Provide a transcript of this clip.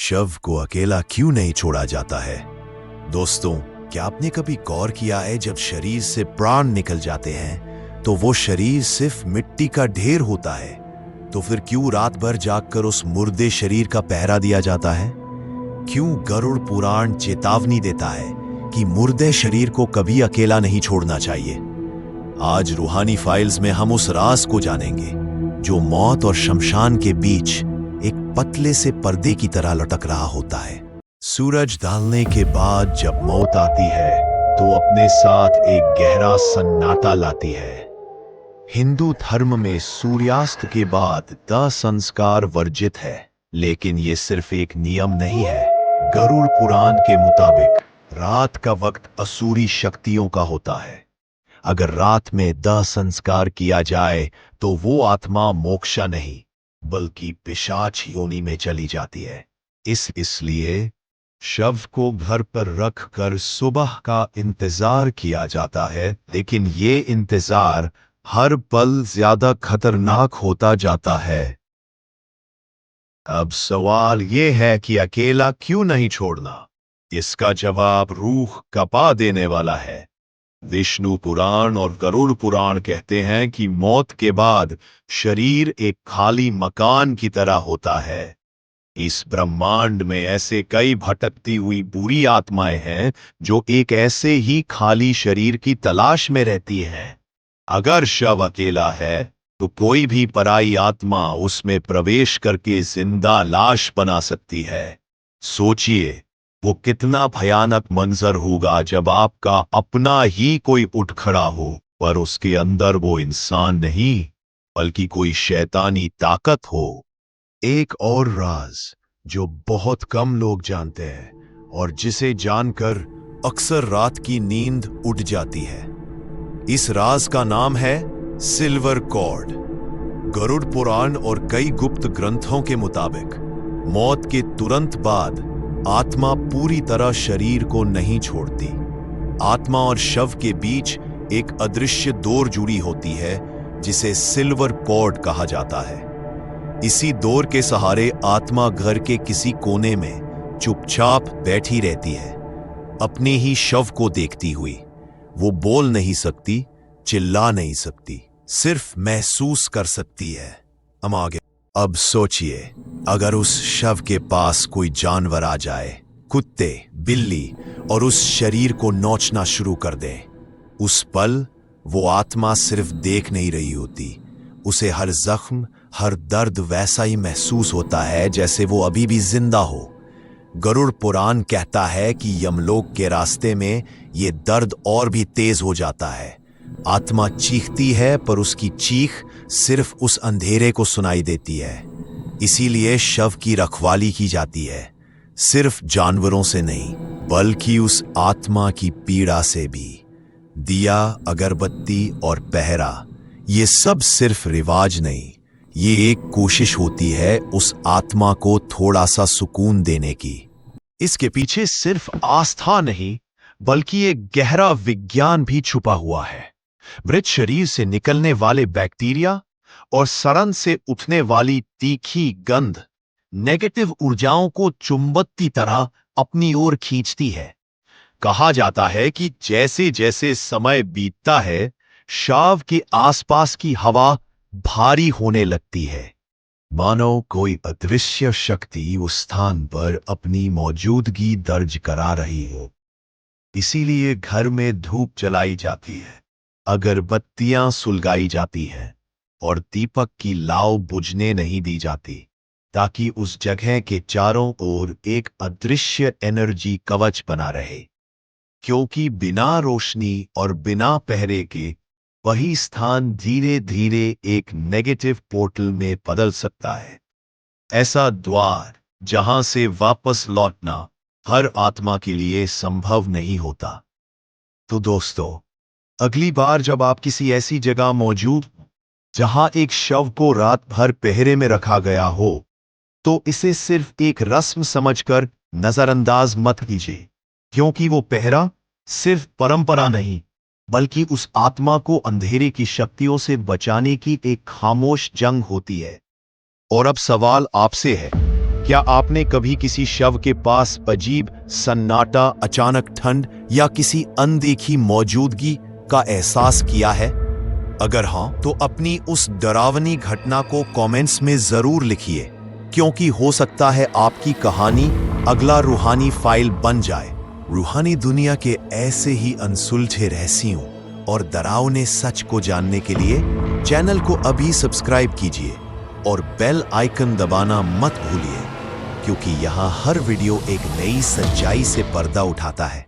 शव को अकेला क्यों नहीं छोड़ा जाता है? दोस्तों, क्या आपने कभी गौर किया है जब शरीर से प्राण निकल जाते हैं तो वो शरीर सिर्फ मिट्टी का ढेर होता है? तो फिर क्यों रात भर जागकर उस मुर्दे शरीर का पहरा दिया जाता है? क्यों गरुड़ पुराण चेतावनी देता है कि मुर्दे शरीर को कभी अकेला नहीं छोड़ना चाहिए? आज रूहानी फाइल्स में हम उस राज को जानेंगे जो मौत और शमशान के बीच एक पतले से पर्दे की तरह लटक रहा होता है। सूरज ढलने के बाद जब मौत आती है तो अपने साथ एक गहरा सन्नाटा लाती है। हिंदू धर्म में सूर्यास्त के बाद दाह संस्कार वर्जित है, लेकिन ये सिर्फ एक नियम नहीं है। गरुड़ पुराण के मुताबिक रात का वक्त असुरी शक्तियों का होता है। अगर रात में दाह संस्कार किया जाए तो वो आत्मा मोक्षा नहीं बल्कि पिशाच योनि में चली जाती है। इसलिए शव को घर पर रख कर सुबह का इंतजार किया जाता है, लेकिन ये इंतजार हर पल ज्यादा खतरनाक होता जाता है। अब सवाल ये है कि अकेला क्यों नहीं छोड़ना? इसका जवाब रूह कपा देने वाला है। विष्णु पुराण और गरुड़ पुराण कहते हैं कि मौत के बाद शरीर एक खाली मकान की तरह होता है। इस ब्रह्मांड में ऐसे कई भटकती हुई बुरी आत्माएं हैं जो एक ऐसे ही खाली शरीर की तलाश में रहती हैं। अगर शव अकेला है तो कोई भी पराई आत्मा उसमें प्रवेश करके जिंदा लाश बना सकती है। सोचिए, वो कितना भयानक मंजर होगा जब आपका अपना ही कोई उठ खड़ा हो, पर उसके अंदर वो इंसान नहीं बल्कि कोई शैतानी ताकत हो। एक और राज जो बहुत कम लोग जानते हैं और जिसे जानकर अक्सर रात की नींद उड़ जाती है, इस राज का नाम है सिल्वर कॉर्ड। गरुड़ पुराण और कई गुप्त ग्रंथों के मुताबिक मौत के तुरंत बाद आत्मा पूरी तरह शरीर को नहीं छोड़ती। आत्मा और शव के बीच एक अदृश्य डोर जुड़ी होती है जिसे सिल्वर कॉर्ड कहा जाता है। इसी डोर के सहारे आत्मा घर के किसी कोने में चुपचाप बैठी रहती है, अपने ही शव को देखती हुई। वो बोल नहीं सकती, चिल्ला नहीं सकती, सिर्फ महसूस कर सकती है। हम आगे अब सोचिए, अगर उस शव के पास कोई जानवर आ जाए, कुत्ते, बिल्ली, और उस शरीर को नोचना शुरू कर दे। उस पल वो आत्मा सिर्फ देख नहीं रही होती, उसे हर जख्म, हर दर्द वैसा ही महसूस होता है जैसे वो अभी भी जिंदा हो। गरुड़ पुराण कहता है कि यमलोक के रास्ते में ये दर्द और भी तेज हो जाता है। आत्मा चीखती है पर उसकी चीख सिर्फ उस अंधेरे को सुनाई देती है। इसीलिए शव की रखवाली की जाती है, सिर्फ जानवरों से नहीं बल्कि उस आत्मा की पीड़ा से भी। दिया, अगरबत्ती और पहरा, ये सब सिर्फ रिवाज नहीं, ये एक कोशिश होती है उस आत्मा को थोड़ा सा सुकून देने की। इसके पीछे सिर्फ आस्था नहीं बल्कि एक गहरा विज्ञान भी छुपा हुआ है। मृत शरीर से निकलने वाले बैक्टीरिया और सड़न से उठने वाली तीखी गंध नेगेटिव ऊर्जाओं को चुंबक की तरह अपनी ओर खींचती है। कहा जाता है कि जैसे जैसे समय बीतता है, शव के आसपास की हवा भारी होने लगती है, मानो कोई अदृश्य शक्ति उस स्थान पर अपनी मौजूदगी दर्ज करा रही हो। इसीलिए घर में धूप जलाई जाती है, अगरबत्तियां सुलगाई जाती हैं और दीपक की लाव बुझने नहीं दी जाती, ताकि उस जगह के चारों ओर एक अदृश्य एनर्जी कवच बना रहे। क्योंकि बिना रोशनी और बिना पहरे के वही स्थान धीरे धीरे एक नेगेटिव पोर्टल में बदल सकता है, ऐसा द्वार जहां से वापस लौटना हर आत्मा के लिए संभव नहीं होता। तो दोस्तों, अगली बार जब आप किसी ऐसी जगह मौजूद जहां एक शव को रात भर पहरे में रखा गया हो, तो इसे सिर्फ एक रस्म समझकर नजरअंदाज मत कीजिए, क्योंकि वो पहरा सिर्फ परंपरा नहीं बल्कि उस आत्मा को अंधेरे की शक्तियों से बचाने की एक खामोश जंग होती है। और अब सवाल आपसे है, क्या आपने कभी किसी शव के पास अजीब सन्नाटा, अचानक ठंड या किसी अनदेखी मौजूदगी का एहसास किया है? अगर हाँ, तो अपनी उस डरावनी घटना को कमेंट्स में जरूर लिखिए, क्योंकि हो सकता है आपकी कहानी अगला रूहानी फाइल बन जाए। रूहानी दुनिया के ऐसे ही अनसुलझे रहस्यों और डरावने सच को जानने के लिए चैनल को अभी सब्सक्राइब कीजिए और बेल आइकन दबाना मत भूलिए, क्योंकि यहाँ हर वीडियो एक नई सच्चाई से पर्दा उठाता है।